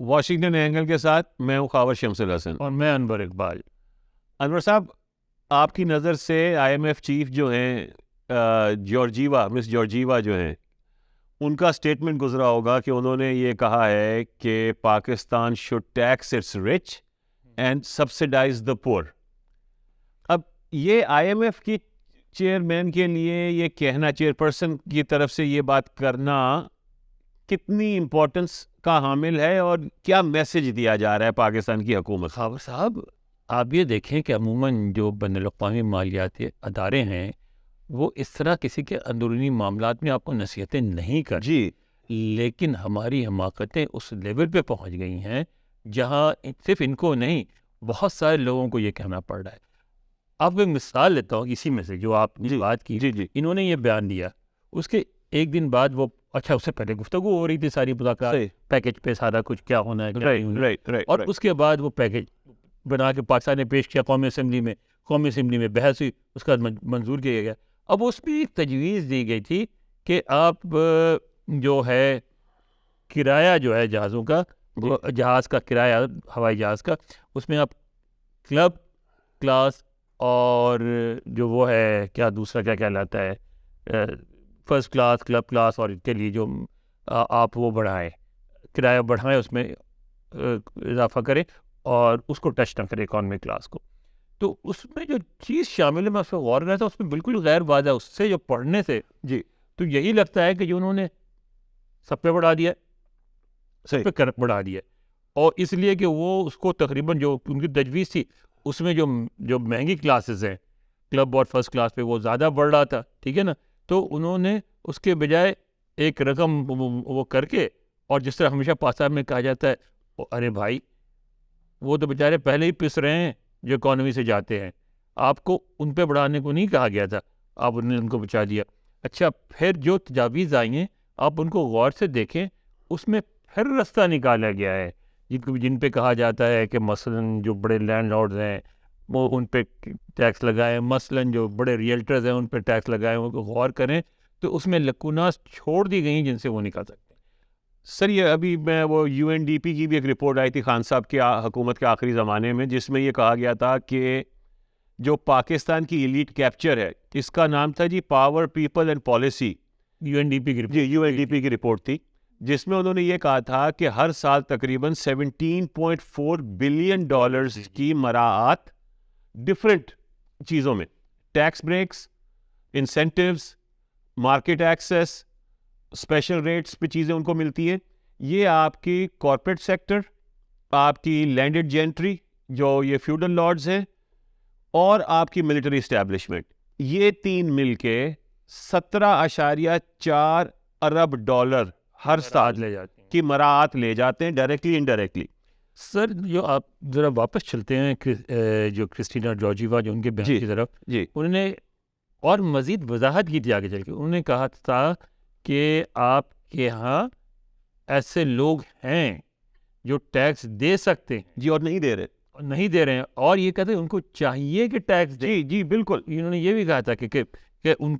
Washington angle کے ساتھ میں ہوں خاور شمس الحسن اور میں انور اقبال. انور صاحب، آپ کی نظر سے آئی ایم ایف چیف جو ہیں مس جارجیوا جو ہیں، ان کا اسٹیٹمنٹ گزرا ہوگا کہ انہوں نے یہ کہا ہے کہ Pakistan should tax its rich and subsidize the poor. اب یہ آئی ایم ایف کی چیئرمین کے لیے یہ کہنا، چیئر پرسن کی طرف سے یہ بات کرنا کتنی امپورٹنس کا حامل ہے اور کیا میسج دیا جا رہا ہے پاکستان کی حکومت؟ خاور صاحب، آپ یہ دیکھیں کہ عموماً جو بین الاقوامی مالیاتی ادارے ہیں وہ اس طرح کسی کے اندرونی معاملات میں آپ کو نصیحتیں نہیں کرتے. جی، لیکن ہماری حماقتیں اس لیول پہ پہنچ گئی ہیں جہاں صرف ان کو نہیں، بہت سارے لوگوں کو یہ کہنا پڑ رہا ہے. آپ کو ایک مثال لیتا ہوں اسی میں سے جو آپ نے بات کی. جی انہوں نے یہ بیان دیا، اس کے ایک دن بعد وہ اس سے پہلے گفتگو ہو رہی تھی ساری مذاکرات پیکج پہ، سارا کچھ کیا ہونا ہے، اور اس کے بعد وہ پیکج بنا کے پاکستان نے پیش کیا قومی اسمبلی میں بحث ہوئی، اس کا منظور کیا گیا. اب اس میں ایک تجویز دی گئی تھی کہ آپ جو ہے کرایہ جو ہے جہازوں کا، جہاز کا کرایہ، ہوائی جہاز کا، اس میں آپ کلب کلاس اور جو وہ ہے کیا دوسرا کیا کہلاتا ہے فرسٹ کلاس، کلب کلاس، اور کے لیے جو آپ وہ بڑھائیں، کرایہ بڑھائیں، اس میں اضافہ کریں اور اس کو ٹچ نہ کریں اکانومی کلاس کو. تو اس میں جو چیز شامل ہے، میں اس پہ غور کر رہا تھا، اس میں بالکل غیر واضح اس سے جو پڑھنے سے جی تو یہی لگتا ہے کہ جو انہوں نے سب پہ بڑھا دیا، سب پہ بڑھا دیا، اور اس لیے کہ وہ اس کو تقریباً جو ان کی تجویز تھی اس میں جو مہنگی کلاسز ہیں کلب اور فرسٹ کلاس پہ وہ زیادہ بڑھ رہا تھا، ٹھیک ہے نا. تو انہوں نے اس کے بجائے ایک رقم وہ کر کے، اور جس طرح ہمیشہ پاکستان میں کہا جاتا ہے، ارے بھائی وہ تو بیچارے پہلے ہی پس رہے ہیں جو اکانومی سے جاتے ہیں، آپ کو ان پہ بڑھانے کو نہیں کہا گیا تھا، آپ نے ان کو بچا دیا. اچھا، پھر جو تجاویز آئی ہیں آپ ان کو غور سے دیکھیں، اس میں پھر رستہ نکالا گیا ہے جن پہ کہا جاتا ہے کہ مثلاً جو بڑے لینڈ لارڈز ہیں وہ ان پہ ٹیکس لگائیں، مثلاً جو بڑے ریئلٹرز ہیں ان پہ ٹیکس لگائیں. ان کو غور کریں تو اس میں لکوناس چھوڑ دی گئی جن سے وہ نکال سکتے ہیں. سر، یہ ابھی میں وہ یو این ڈی پی کی بھی ایک رپورٹ آئی تھی خان صاحب کی حکومت کے آخری زمانے میں، جس میں یہ کہا گیا تھا کہ جو پاکستان کی ایلیٹ کیپچر ہے، اس کا نام تھا G power, people and policy. U N D P کی یو این ڈی پی کی رپورٹ تھی، جس میں انہوں نے یہ کہا تھا کہ ہر سال تقریباً $17.4 بلین کی مراعات ڈفرینٹ چیزوں میں، tax breaks, incentives, market access, special rates پہ چیزیں ان کو ملتی ہیں. یہ آپ کی کارپوریٹ سیکٹر، آپ کی لینڈڈ جینٹری جو یہ فیوڈل لارڈز ہیں، اور آپ کی ملٹری اسٹیبلشمنٹ، یہ تین مل کے $17.4 ارب ہر سال لے جاتے ہیں کی مراعات لے جاتے ہیں، ڈائریکٹلی انڈائریکٹلی. سر جو آپ ذرا واپس چلتے ہیں جو کرسٹینا جارجیوا جو ان کے بیان کی طرف، جی انہوں نے اور مزید وضاحت کی تھی آگے چل کے. انہوں نے کہا تھا کہ آپ کے ہاں ایسے لوگ ہیں جو ٹیکس دے سکتے ہیں جی، اور نہیں دے رہے ہیں، اور یہ کہتے ہیں ان کو چاہیے کہ ٹیکس دیں. جی بالکل. انہوں نے یہ بھی کہا تھا کہ ان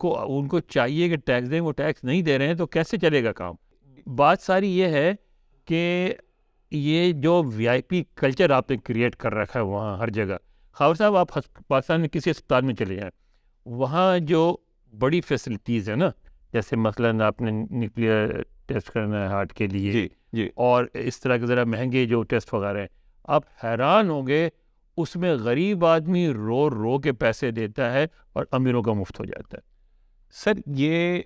کو چاہیے کہ ٹیکس دیں، وہ ٹیکس نہیں دے رہے ہیں تو کیسے چلے گا کام. بات ساری یہ ہے کہ یہ جو وی آئی پی کلچر آپ نے کریٹ کر رکھا ہے وہاں ہر جگہ. خاور صاحب، آپ پاکستان میں کسی اسپتال میں چلے جائیں، وہاں جو بڑی فیسلٹیز ہیں نا، جیسے مثلاً آپ نے نیوکلیئر ٹیسٹ کرنا ہے ہارٹ کے لیے، جی اور اس طرح کے ذرا مہنگے جو ٹیسٹ وغیرہ ہیں، آپ حیران ہوں گے اس میں غریب آدمی رو کے پیسے دیتا ہے اور امیروں کا مفت ہو جاتا ہے. سر، یہ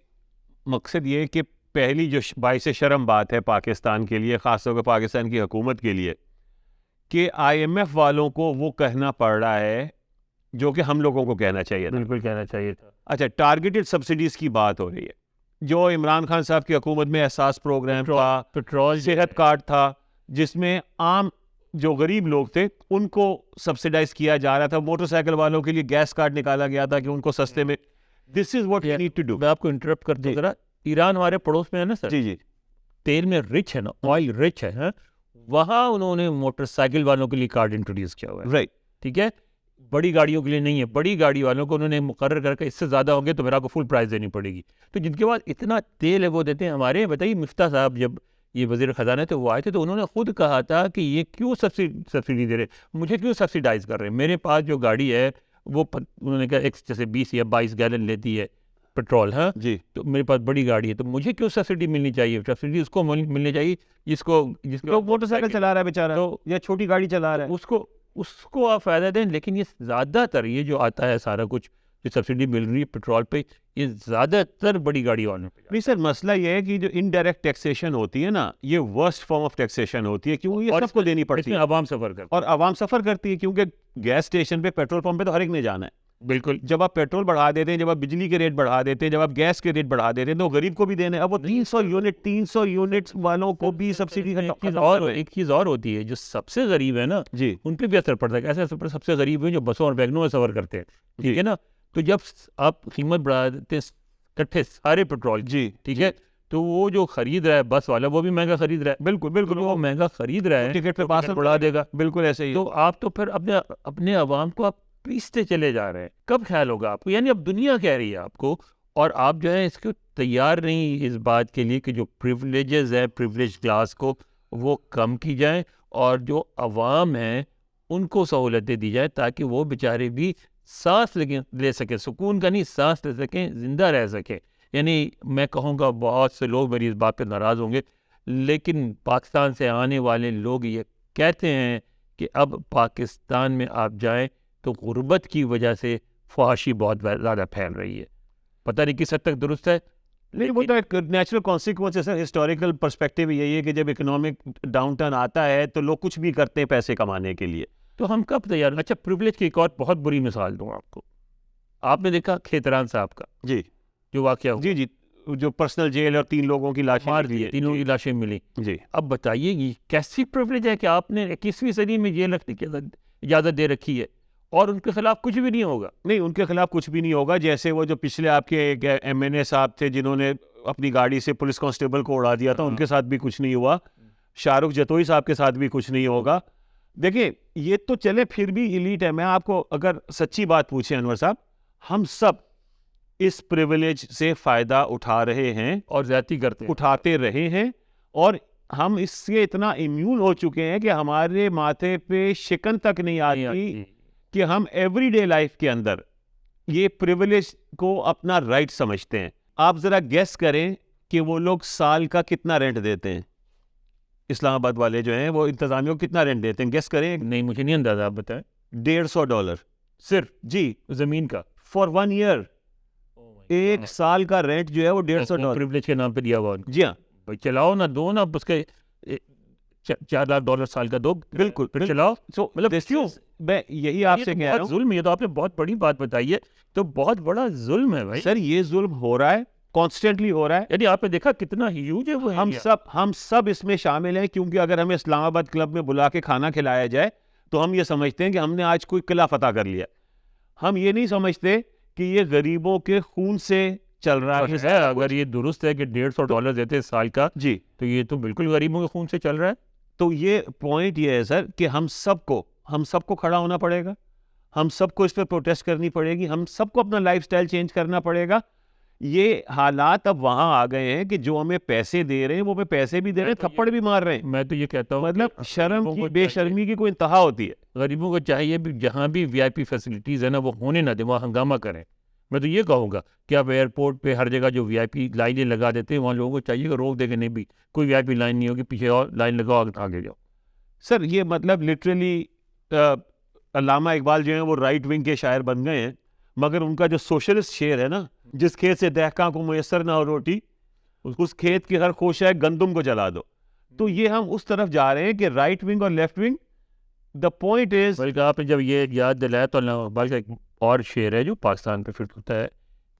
مقصد یہ کہ پہلی جو باعث شرم بات ہے پاکستان کے لیے، خاص طور پہ پاکستان کی حکومت کے لیے، کہ آئی ایم ایف والوں کو وہ کہنا پڑ رہا ہے جو کہ ہم لوگوں کو کہنا چاہیے تھا. بالکل کہنا چاہیے تھا. اچھا، ٹارگیٹڈ سبسڈیز کی بات ہو رہی ہے، جو عمران خان صاحب کی حکومت میں احساس پروگرام تھا، پیٹرول صحت کارڈ تھا، جس میں عام جو غریب لوگ تھے ان کو سبسیڈائز کیا جا رہا تھا. موٹر سائیکل والوں کے لیے گیس کارڈ نکالا گیا تھا کہ ان کو سستے میں. This is what you need to do. میں آپ کو انٹرپٹ کر دوں ذرا. ایران ہمارے پڑوس میں ہے نا سر، جی تیل میں رچ ہے نا، آئل رچ ہے، وہاں انہوں نے موٹر سائیکل والوں کے لیے کارڈ انٹروڈیوس کیا ہوا ہے. رائٹ. ٹھیک ہے، بڑی گاڑیوں کے لیے نہیں ہے. بڑی گاڑی والوں کو انہوں نے مقرر کر کے اس سے زیادہ ہوں گے تو میرا کو فل پرائز دینی پڑے گی. تو جن کے پاس اتنا تیل ہے وہ دیتے ہیں. ہمارے بتائیے مفتاح صاحب جب یہ وزیر خزانہ تھے، وہ آئے تھے تو انہوں نے خود کہا تھا کہ یہ کیوں سبسڈی دے رہے، مجھے کیوں سبسیڈائز کر رہے ہیں، میرے پاس جو گاڑی ہے وہ انہوں نے کہا ایک جیسے 20 یا 22 گیلن لیتی ہے پیٹرول، ہاں جی تو میرے پاس بڑی گاڑی ہے تو مجھے کیوں سبسڈی ملنی چاہیے، سبسڈی اس کو ملنی چاہیے جس کو موٹر سائیکل چلا رہا ہے بیچارہ یا چھوٹی گاڑی چلا رہا ہے، اس کو آپ فائدہ دیں. لیکن یہ زیادہ تر یہ جو آتا ہے سارا کچھ جو سبسڈی مل رہی ہے پیٹرول پہ، یہ زیادہ تر بڑی گاڑی والوں پہ. نہیں سر، مسئلہ یہ ہے کہ جو انڈائریکٹ ٹیکسیشن ہوتی ہے نا، یہ ورسٹ فارم آف ٹیکسیشن ہوتی ہے، کیوں یہ سب کو دینی پڑتی ہے عوام سفر کرتے اور عوام سفر کرتی ہے، کیونکہ گیس اسٹیشن پہ پیٹرول پمپ پہ تو ہر ایک نے جانا ہے. بالکل. جب آپ پیٹرول بڑھا دیتے ہیں، جب آپ بجلی کے ریٹ بڑھا دیتے ہیں، جب آپ گیس کے ریٹ بڑھا دیتے ہیں تو غریب کو بھی دینا ہے. اب وہ 300 یونٹ والوں کو بھی سبسڈی. ایک چیز اور ہوتی ہے، جو سب سے غریب ہے نا جی ان پہ بھی اثر پڑتا ہے. ایسے سب سے غریب ہیں جو بسوں اور ویگنوں میں سفر کرتے ہیں، ٹھیک ہے نا. تو جب آپ قیمت بڑھا دیتے ہیں کٹھے سارے پیٹرول، جی ٹھیک ہے، تو وہ جو خرید رہا ہے بس والا وہ بھی مہنگا خرید رہا ہے. بالکل بالکل، وہ مہنگا خرید رہا ہے، ٹکٹ پہ پاس بڑھا دے گا. بالکل ایسے ہی. تو آپ تو پھر اپنے عوام کو آپ پیستے چلے جا رہے ہیں. کب خیال ہوگا آپ کو؟ یعنی اب دنیا کہہ رہی ہے آپ کو، اور آپ جو ہے اس کو تیار نہیں اس بات کے لیے کہ جو پریولیجز ہیں پریولیج کلاس کو وہ کم کی جائیں اور جو عوام ہیں ان کو سہولتیں دی جائیں تاکہ وہ بیچارے بھی سانس لے سکیں، سکون کا نہیں، سانس لے سکیں، زندہ رہ سکیں. یعنی میں کہوں گا بہت سے لوگ میری اس بات پہ ناراض ہوں گے، لیکن پاکستان سے آنے والے لوگ یہ کہتے ہیں کہ اب پاکستان میں آپ جائیں تو غربت کی وجہ سے فحاشی بہت زیادہ پھیل رہی ہے. پتہ نہیں کس حد تک درست ہے، نہیں وہ تو ایک نیچرل کانسیکوینس ہے سر. ہسٹوریکل پرسپیکٹیو یہی ہے کہ جب اکنامک ڈاؤن ٹرن آتا ہے تو لوگ کچھ بھی کرتے ہیں پیسے کمانے کے لیے. تو ہم کب تیار؟ اچھا پریولیج کی ایک اور بہت بری مثال دوں آپ کو. آپ نے دیکھا کھیتران صاحب کا جی جو واقعہ ہوا، جی جی، جو پرسنل جیل اور 3 لوگوں کی لاشیں مار دی، 3 لوگوں کی لاشیں ملی. جی اب بتائیے یہ کیسی پریولیج ہے کہ آپ نے 21ویں صدی میں جیل رکھنے کی اجازت دے رکھی ہے اور ان کے خلاف کچھ بھی نہیں ہوگا. نہیں ان کے خلاف کچھ بھی نہیں ہوگا. جیسے وہ جو پچھلے آپ کے MNA صاحب تھے جنہوں نے اپنی گاڑی سے پولیس کانسٹیبل کو اڑا دیا تھا، ان کے ساتھ بھی کچھ نہیں ہوا. شاہ رخ جتوئی صاحب کے ساتھ بھی کچھ نہیں ہوگا. دیکھیں یہ تو چلے پھر بھی ایلیٹ ہے. میں آپ کو اگر سچی بات پوچھیں انور صاحب، ہم سب اس پریولیج سے فائدہ اٹھا رہے ہیں اور زیادتی کرتے ہیں، اٹھاتے رہے ہیں، اور ہم اس سے اتنا امیون ہو چکے ہیں کہ ہمارے ماتھے پہ شکن تک نہیں آتی کہ ہم ایوری ڈے لائف کے اندر یہ پریولیج کو اپنا رائٹ سمجھتے ہیں. آپ ذرا گیس کریں کہ وہ لوگ سال کا کتنا رینٹ دیتے ہیں، اسلام آباد والے جو ہیں وہ انتظامیہ کو کتنا رینٹ دیتے ہیں، گیس کریں. نہیں مجھے نہیں اندازہ، آپ بتائیں. $150 صرف جی زمین کا فار 1 year. 1 سال کا رینٹ جو ہے وہ $150 پریولیج کے نام پہ دیا ہوا. جی ہاں بھائی چلاؤ نہ دو نا، اس کے $4 سال کا دو، بالکل پھر چلاؤ. مطلب میں یہی آپ سے کہہ رہا ہوں. ظلم، یہ تو آپ نے بہت بڑی بات بتائی ہے، تو بہت بڑا ظلم ہے بھائی. سر یہ ظلم ہو رہا ہے، کانسٹنٹلی ہو رہا ہے. یعنی آپ نے دیکھا کتنا ہیوج ہے وہ. ہم سب اس میں شامل ہیں، کیونکہ اگر ہمیں اسلام آباد کلب میں بلا کے کھانا کھلایا جائے تو ہم یہ سمجھتے ہیں کہ ہم نے آج کوئی قلعہ فتح کر لیا. ہم یہ نہیں سمجھتے کہ یہ غریبوں کے خون سے چل رہا ہے. اگر یہ درست ہے کہ $150 دیتے ہیں سال کا، جی تو یہ تو بالکل غریبوں کے خون سے چل رہا ہے. تو یہ پوائنٹ یہ ہے سر کہ ہم سب کو کھڑا ہونا پڑے گا، ہم سب کو اس پہ پروٹیسٹ کرنی پڑے گی، ہم سب کو اپنا لائف سٹائل چینج کرنا پڑے گا. یہ حالات اب وہاں آ گئے ہیں کہ جو ہمیں پیسے دے رہے ہیں وہ ہمیں پیسے بھی دے رہے ہیں، تھپڑ بھی مار رہے ہیں. میں تو یہ کہتا ہوں مطلب شرم کی، بے شرمی کی کوئی انتہا ہوتی ہے. غریبوں کو چاہیے بھی جہاں بھی VIP فیسلٹیز ہے نا وہ ہونے نہ دیں، وہاں ہنگامہ کریں. میں تو یہ کہوں گا کہ آپ ایئرپورٹ پہ ہر جگہ جو VIP لائنیں لگا دیتے ہیں وہاں لوگوں کو چاہیے کہ روک دے کہ نہیں بھی کوئی VIP لائن نہیں ہوگی، پیچھے اور لائن لگاؤ، آگے جاؤ. سر یہ مطلب لٹرلی علامہ اقبال جو ہیں وہ رائٹ ونگ کے شاعر بن گئے ہیں، مگر ان کا جو سوشلسٹ شعر ہے نا، جس کھیت سے دہقاں کو میسر نہ ہو روٹی، اس کھیت کی ہر خوش ہے گندم کو جلا دو. تو یہ ہم اس طرف جا رہے ہیں کہ رائٹ ونگ اور left wing. The point is, بلکہ آپ نے جب یہ یاد دلایا تو علامہ اقبال کا ایک اور شعر ہے جو پاکستان پہ فٹ ہوتا ہے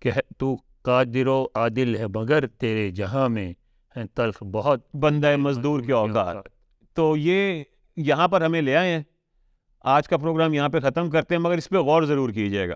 کہ تو قادر و عادل ہے مگر تیرے جہاں میں ہے تلخ بہت بندہ مزدور کی اوقات. تو یہ یہاں پر ہمیں لے آئے ہیں. آج کا پروگرام یہاں پہ ختم کرتے ہیں، مگر اس پہ غور ضرور کیجیے گا.